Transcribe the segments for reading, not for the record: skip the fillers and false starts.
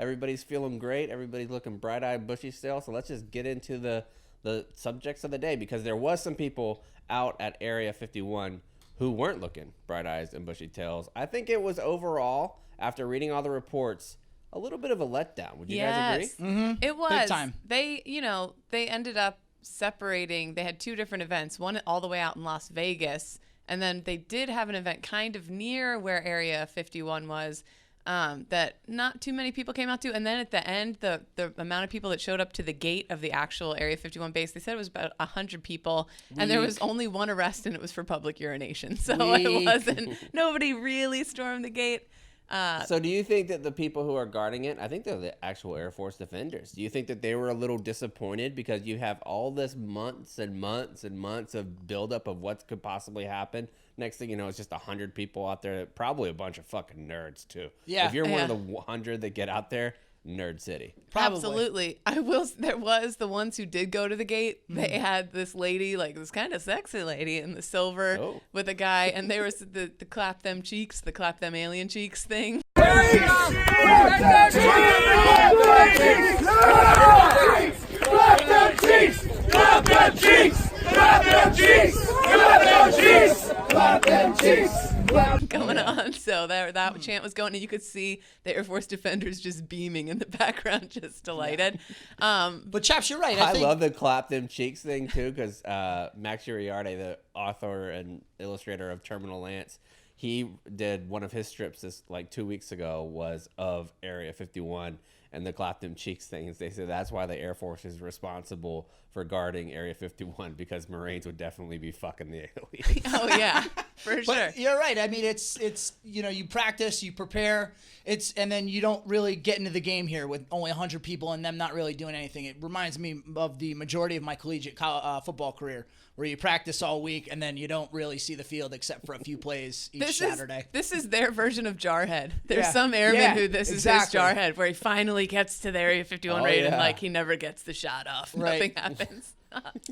Everybody's feeling great. Everybody's looking bright-eyed, bushy still. So let's just get into the subjects of the day, because there was some people out at Area 51 who weren't looking bright-eyed and bushy-tails. I think it was overall, after reading all the reports, a little bit of a letdown. Would you guys agree? Mm-hmm. It was. Big time. They ended up separating. They had two different events, one all the way out in Las Vegas, and then they did have an event kind of near where Area 51 was, that not too many people came out to. And then at the end, the amount of people that showed up to the gate of the actual Area 51 base, they said it was about 100 people. And there was only one arrest, and it was for public urination. So it wasn't, nobody really stormed the gate. So do you think that the people who are guarding it, I think they're the actual Air Force defenders. Do you think that they were a little disappointed because you have all this months and months and months of buildup of what could possibly happen? Next thing you know, it's just 100 people out there, probably a bunch of fucking nerds too. Yeah. If you're one of the 100 that get out there, nerd city. Probably. Absolutely. There was the ones who did go to the gate. They had this lady, like this kind of sexy lady in the silver with a guy, and there was the clap them cheeks, the clap them alien cheeks thing. Clap them cheeks! Clap them cheeks! Clap them cheeks! Clap them cheeks! Clap them cheeks! Going on, so that chant was going, and you could see the Air Force defenders just beaming in the background, just delighted. But Chaps, you're right. I love the clap them cheeks thing too, because Max Uriarte, the author and illustrator of Terminal Lance, he did one of his strips like 2 weeks ago was of Area 51 and the clap them cheeks things. They said that's why the Air Force is responsible for guarding Area 51, because Marines would definitely be fucking the aliens. Oh yeah, for sure. But you're right. I mean, it's you practice, you prepare, and then you don't really get into the game here with only 100 people and them not really doing anything. It reminds me of the majority of my collegiate football career, where you practice all week and then you don't really see the field except for a few plays each Saturday. This is their version of Jarhead. There's some airman who is his Jarhead, where he finally gets to the Area 51 raid and like he never gets the shot off. Nothing happens.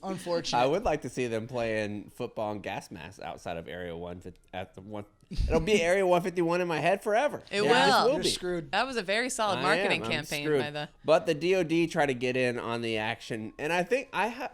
Unfortunately. I would like to see them playing football and gas masks outside of Area 1 at the one. It'll be Area 151 in my head forever. It will. You're screwed. That was a very solid marketing campaign by the. But the DoD tried to get in on the action, and I think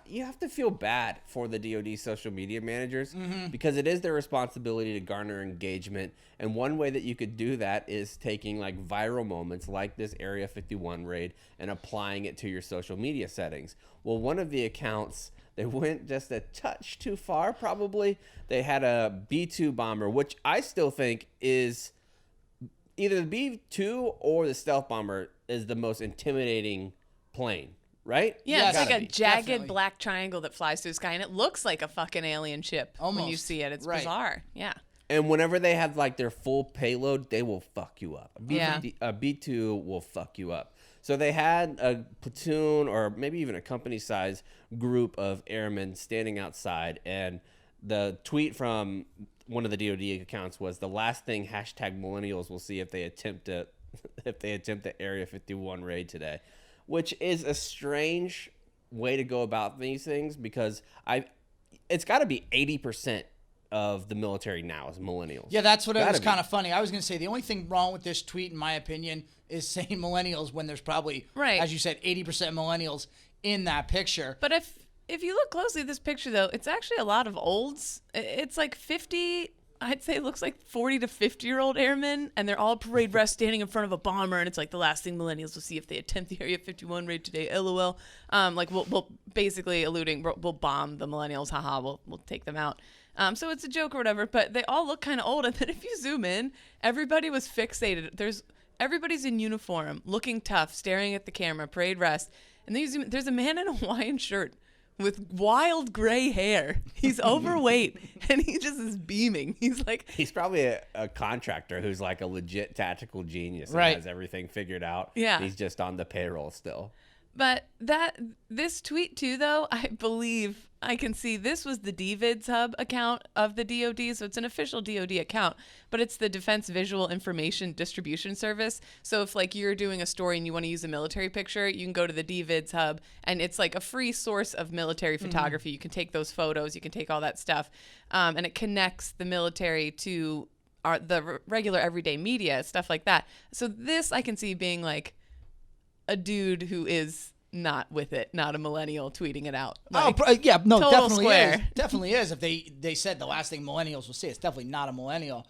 you have to feel bad for the DoD social media managers, because it is their responsibility to garner engagement. And one way that you could do that is taking like viral moments like this Area 51 raid and applying it to your social media settings. Well, one of the accounts, they went just a touch too far, probably. They had a B-2 bomber, which I still think is either the B-2 or the stealth bomber is the most intimidating plane, right? Yeah, it's like a jagged black triangle that flies through the sky, and it looks like a fucking alien ship when you see it. It's bizarre. Yeah. And whenever they have like their full payload, they will fuck you up. A B-2 will fuck you up. So they had a platoon or maybe even a company-size group of airmen standing outside, and the tweet from one of the DoD accounts was, "The last thing #millennials will see if they attempt the Area 51 raid today," which is a strange way to go about these things, because it's got to be 80% of the military now is millennials. Yeah, that's what it was kind of funny. I was going to say the only thing wrong with this tweet, in my opinion, is saying millennials when there's probably, as you said, 80% millennials in that picture. But if you look closely at this picture, though, it's actually a lot of olds. It's like 50, I'd say it looks like 40 to 50-year-old airmen, and they're all parade rest standing in front of a bomber, and it's like the last thing millennials will see if they attempt the Area 51 raid today, LOL. Like we'll basically alluding, we'll bomb the millennials, haha, we'll take them out. So it's a joke or whatever, but they all look kind of old. And then if you zoom in, everybody was fixated. Everybody's in uniform, looking tough, staring at the camera, parade rest. And then you zoom in, there's a man in a Hawaiian shirt with wild gray hair. He's overweight, and he just is beaming. He's probably a contractor who's like a legit tactical genius and has everything figured out. Yeah. He's just on the payroll still. But this tweet too, though, I believe I can see this was the DVIDs Hub account of the DoD, so it's an official DoD account, but it's the Defense Visual Information Distribution Service. So if like you're doing a story and you want to use a military picture, you can go to the DVIDs Hub, and it's like a free source of military photography. You can take those photos, you can take all that stuff, and it connects the military to the regular everyday media, stuff like that. So this I can see being like a dude who is not with it, not a millennial tweeting it out. Yeah, no, total definitely square. is. Definitely is. If they said the last thing millennials will see, it's definitely not a millennial.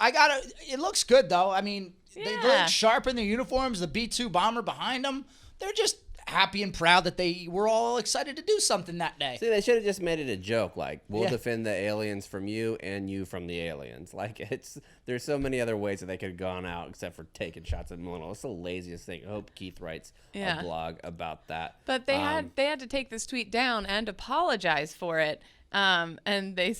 It looks good though. I mean, they look sharp in their uniforms. The B-2 bomber behind them. They're just happy and proud that they were all excited to do something that day. See, they should have just made it a joke, like, we'll defend the aliens from you and you from the aliens. Like, there's so many other ways that they could have gone out except for taking shots at millennials. It's the laziest thing. I hope Keith writes a blog about that. But they had to take this tweet down and apologize for it. And they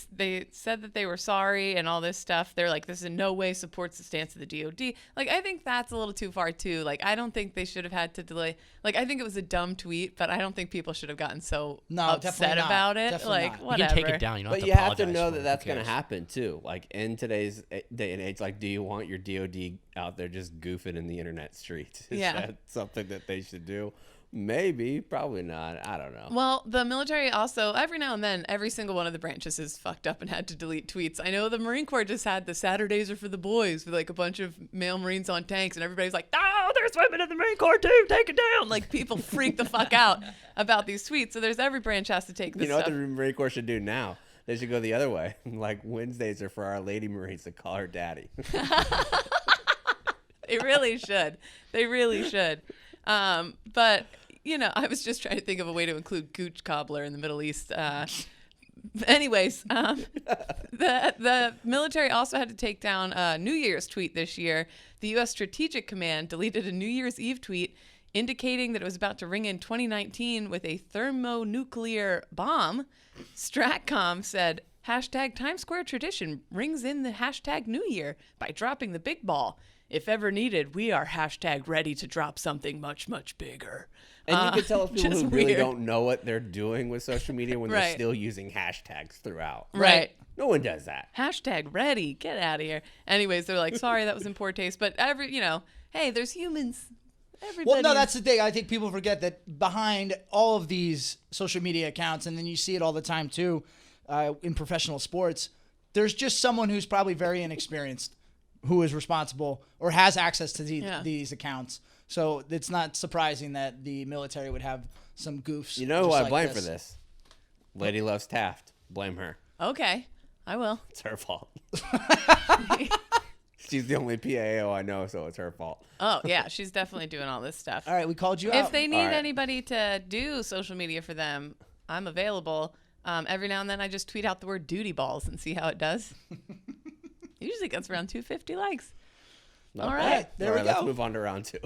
said that they were sorry and all this stuff. They're like, this in no way supports the stance of the DOD. Like, I think that's a little too far too. Like, I don't think they should have had to delay. Like, I think it was a dumb tweet, but I don't think people should have gotten so upset about it. Definitely like, not. whatever. You can take it down. You don't But have you to have to apologize know for that it. that's Who going to cares? happen too. Like, in today's day and age, like, do you want your DOD out there just goofing in the internet street? Is that something that they should do? Maybe, probably not. I don't know. Well, the military also, every now and then, every single one of the branches is fucked up and had to delete tweets. I know the Marine Corps just had the Saturdays are for the boys with like a bunch of male Marines on tanks, and everybody's like, oh, there's women in the Marine Corps too, take it down. Like, people freak the fuck out about these tweets. So there's every branch has to take this You know stuff. what the Marine Corps should do now? They should go the other way. Like, Wednesdays are for our lady Marines to call her daddy. They really should. They really should. But, you know, I was just trying to think of a way to include Gooch Cobbler in the Middle East. Anyways, the military also had to take down a New Year's tweet this year. The U.S. Strategic Command deleted a New Year's Eve tweet indicating that it was about to ring in 2019 with a thermonuclear bomb. Stratcom said, hashtag Times Square tradition rings in the hashtag New Year by dropping the big ball. If ever needed, we are hashtag ready to drop something much, much bigger. And you can tell us people just who really weird. don't know what they're doing with social media when they're Right. still using hashtags throughout. Right. No one does that. Hashtag ready. Get out of here. Anyways, they're like, sorry, that was in poor taste. But hey, there's humans. Everybody. Well, no, that's the thing. I think people forget that behind all of these social media accounts, and then you see it all the time too, in professional sports, there's just someone who's probably very inexperienced who is responsible or has access to these accounts. So it's not surprising that the military would have some goofs. You know who just I like blame for this? Lady Loves Taft. Blame her. Okay, I will. It's her fault. She's the only PAO I know, so it's her fault. Oh, yeah, she's definitely doing all this stuff. All right, we called you out. If they need All right. anybody to do social media for them, I'm available. Every now and then I just tweet out the word duty balls and see how it does. Usually gets around 250 likes. Not All bad. right, there we Let's go. move on to round two.